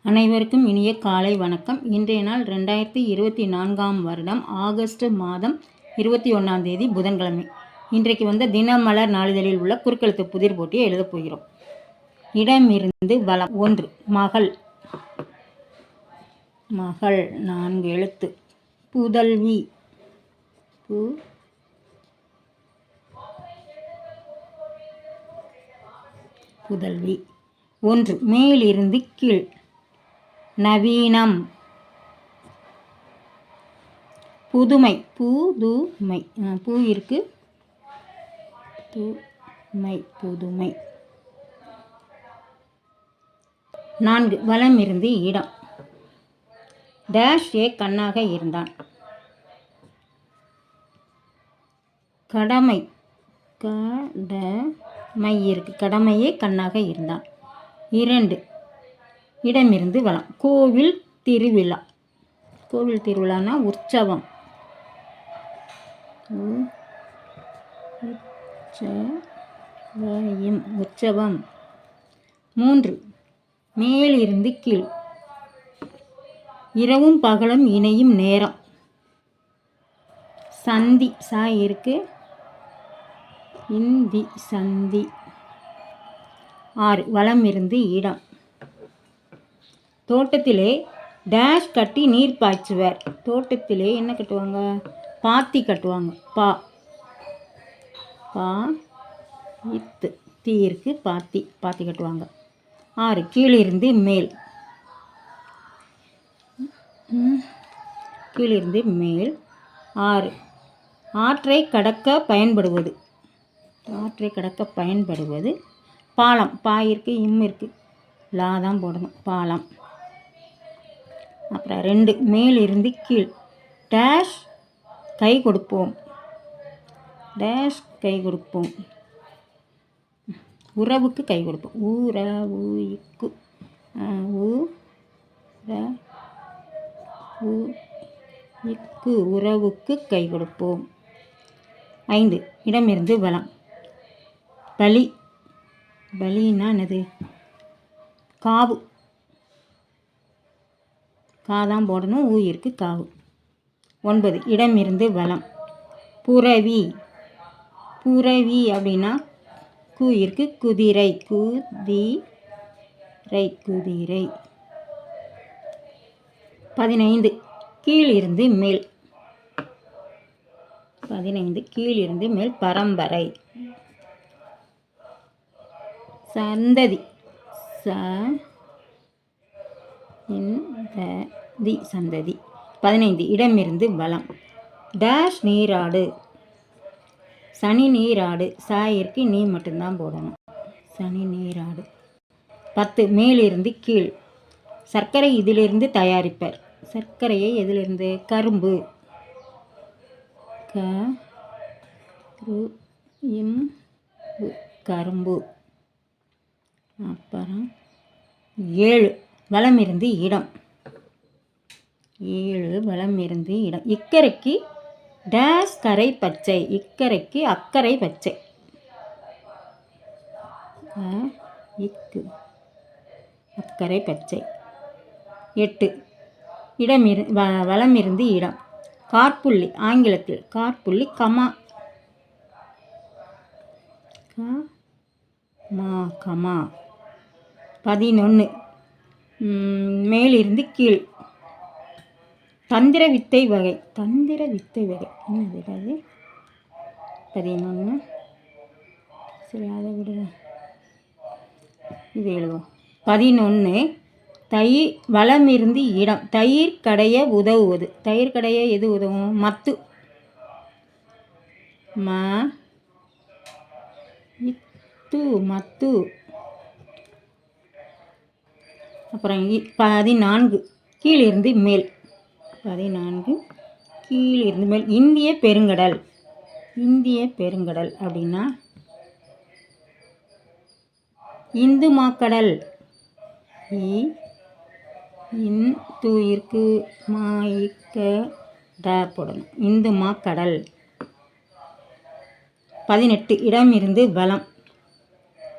அனைவருக்கும் இனிய காலை வணக்கம். இன்றைய நாள் 2024ஆம் வருடம் ஆகஸ்ட் மாதம் 21ஆம் தேதி புதன்கிழமை. இன்றைக்கு தினமலர் நாளிதழில் உள்ள குறுக்கெழுத்து புதிர் போட்டியை எழுதப் போகிறோம். இடமிருந்து வலம். 1 மகள். மகள் 4 எழுத்து. புதல்வி. புதல்வி. 1 மேலிருந்து கீழ். நவீனம். புதுமை. புதுமை. பூ இருக்கு. புதுமை. புதுமை. 4 வலம் இருந்து இடம். டேஷ் ஏ கண்ணாக இருந்தான். கடமை. கடமை இருக்கு. கடமையே கண்ணாக இருந்தான். 2 இடமிருந்து வலம். கோவில் திருவிழா. கோவில் திருவிழானா உற்சவம். உற்சவம். 3 மேலிருந்து கீழ். இரவும் பகலும் இணையும் நேரம். சந்தி. சா இருக்கு. இந்தி. சந்தி. 6 வலம் இருந்து இடம். தோட்டத்திலே டேஷ் கட்டி நீர் பாய்ச்சுவர். தோட்டத்திலே என்ன கட்டுவாங்க? பாத்தி கட்டுவாங்க. பா இத்து தீ இருக்கு. பாத்தி கட்டுவாங்க. 6 கீழிருந்து மேல். கீழிருந்து மேல். 6 ஆற்றை கடக்க பயன்படுவது. ஆற்றை கடக்க பயன்படுவது. பாலம். பா இருக்கு. இருக்கு. லா தான் போடணும். பாலம். அப்புறம் 2 மேலிருந்து கீழ். டேஷ் கை கொடுப்போம். டேஷ் கை கொடுப்போம். உறவுக்கு கை கொடுப்போம். உறவுக்கு. உறவுக்கு கை கொடுப்போம். 5 இடமிருந்து வலம். பலி. பலின்னா என்னது? காவு. காதான் போடணும். இருக்கு. காவு. 9 இடமிருந்து வலம். புரவி. புரவி அப்படின்னா இருக்கு. குதிரை. குதிரை. குதிரை. 15 கீழிருந்து மேல். 15 கீழிருந்து மேல். பரம்பரை. சந்ததி. சந்ததி. 15 இடமிருந்து வலம். டேஷ் நீராடு. சனி நீராடு. சாயிற்கு நீ மட்டும்தான் போடணும். சனி நீராடு. 10 மேலிருந்து கீழ். சர்க்கரை இதிலிருந்து தயாரிப்பர். சர்க்கரையை எதிலிருந்து? கரும்பு. கரும்பு. அப்புறம் 7 வலம் இருந்து இடம். 7 வலம் இருந்து இடம். இக்கரைக்கு டேஷ் கரை பச்சை. இக்கரைக்கு அக்கறை பச்சை. அக்கறை பச்சை. 8 வலம் இருந்து இடம். காற்புள்ளி. ஆங்கிலத்தில் காற்புள்ளி. கமா. கமா. 11 மேலிருந்து கீழ். தந்திர வித்தை வகை. தந்திர வித்தை வகை என்னது? 11 சரி, அதை விடுங்க. இது எழுதுவோம். 11 வலம் இருந்து இடம். தயிர் கடைய உதவுவது. தயிர் கடைய எது உதவும்? மத்து. மத்து. அப்புறம் 14 கீழிருந்து மேல். 14 கீழிருந்து மேல். இந்திய பெருங்கடல். இந்திய பெருங்கடல் அப்படின்னா இந்து மாக்கடல். இருக்கு. போடணும். இந்து மாக்கடல். 18 இடமிருந்து வலம்.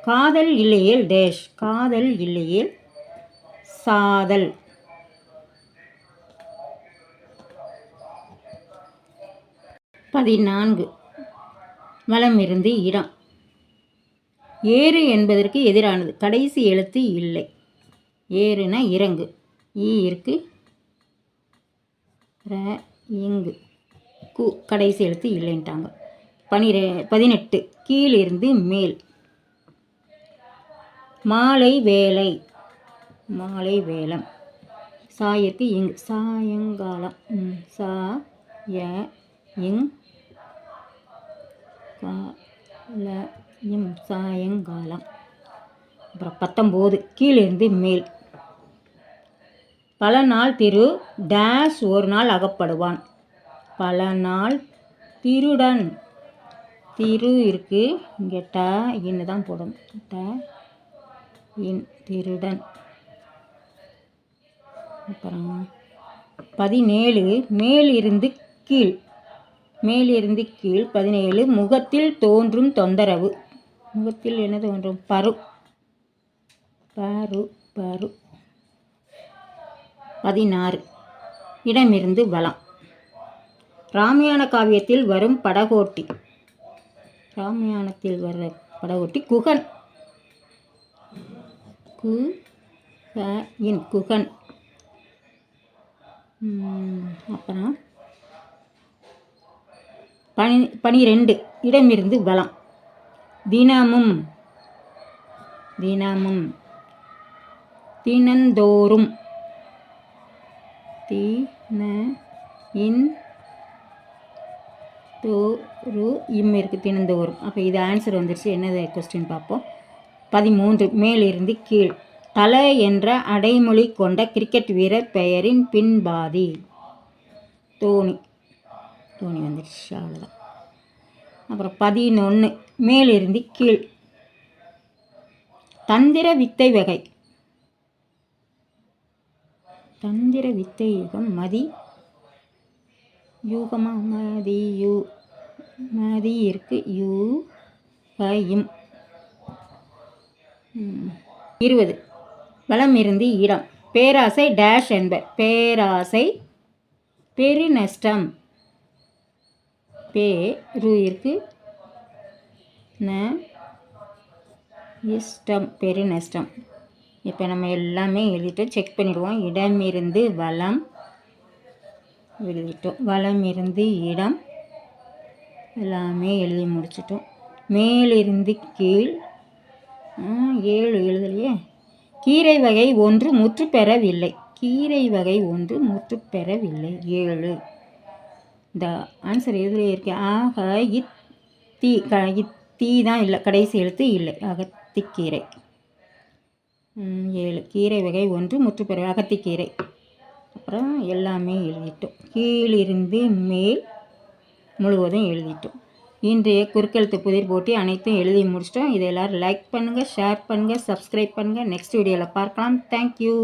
காதல் இல்லையேல் டேஷ். காதல் இல்லையேல் சாதல். பதினான்கு வலமிருந்து இடம். ஏறு என்பதற்கு எதிரானது, கடைசி எழுத்து இல்லை. ஏறுனா இறங்கு, ஈ இருக்கு, இங்கு கு கடைசி எழுத்து இல்லைன்ட்டாங்க. 18 கீழிருந்து மேல். மாலை வேலை, மாலை வேலம். சாயிற்கு இங்கு, சாயங்காலம். சா ய இங் கால இம் சாயங்காலம். அப்புறம் 19 கீழிருந்து மேல். பல நாள் திரு டேஷ் ஒரு நாள் அகப்படுவான். பல நாள் திருடன், திரு இருக்கு, இங்கே ட இன்னு தான் போடணும். ட இன் திருடன். அப்புறம் 17 மேலிருந்து கீழ். மேலிருந்து கீழ். 17 முகத்தில் தோன்றும் தொந்தரவு. முகத்தில் என்ன தோன்றும்? பரு, பரு பரு. 16 இடமிருந்து வலம். ராமாயண காவியத்தில் வரும் படகோட்டி. ராமாயணத்தில் வர்ற படகோட்டி குகன். கு இன் குகன். அப்புறம் 12 இடமிருந்து வலம். தினமும், தினமும். தினந்தோறும். தின இன் தோறு இம் இருக்கு, தினந்தோறும். அப்போ இது ஆன்சர் வந்துடுச்சு. என்னது கொஸ்டின் பார்ப்போம். 13 மேலிருந்து கீழ். தல என்ற அடைமொழி கொண்ட கிரிக்கெட் வீரர் பெயரின் பின்பாதி. தோனி, தோனி வந்துடுச்சு, அவ்வளோதான். அப்புறம் 11 மேலிருந்து கீழ். தந்திர வித்தை வகை. தந்திர வித்தை யுகம். மதி யூகமா? மதி யூ, மதி இருக்கு, யூ கையும். 20 வலமிருந்து இடம். பேராசை டேஷ் என்பர். பேராசை பெருநஷ்டம். பேரு இருக்கு, ந இஷ்டம், பெருநஷ்டம். இப்போ நம்ம எல்லாமே எழுதிட்டோம். செக் பண்ணிடுவோம். இடமிருந்து வலம் எழுதிட்டோம். வலமிருந்து இடம் எல்லாமே எழுதி முடிச்சிட்டோம். மேலிருந்து கீழ் 7 எழுதலையே. கீரை வகை ஒன்று முற்று பெறவில்லை. கீரை வகை ஒன்று முற்று பெறவில்லை. 7. இந்த ஆன்சர் எதுலேயே இருக்கு? ஆக இத்தீ தான் இல்லை, கடைசி எழுத்து இல்லை. அகத்திக்கீரை. 7 கீரை வகை ஒன்று முற்று பெற, அகத்திக்கீரை. அப்புறம் எல்லாமே எழுதிட்டோம். கீழிருந்து மேல் முழுவதும் எழுதிட்டோம். இன்றைய குறுக்கெழுத்து புதிர் போட்டி அனைத்தும் எழுதி முடிச்சிட்டோம். இதை எல்லோரும் லைக் பண்ணுங்கள், ஷேர் பண்ணுங்கள், சப்ஸ்கிரைப் பண்ணுங்கள். நெக்ஸ்ட் வீடியோவில் பார்க்கலாம். தேங்க்யூ.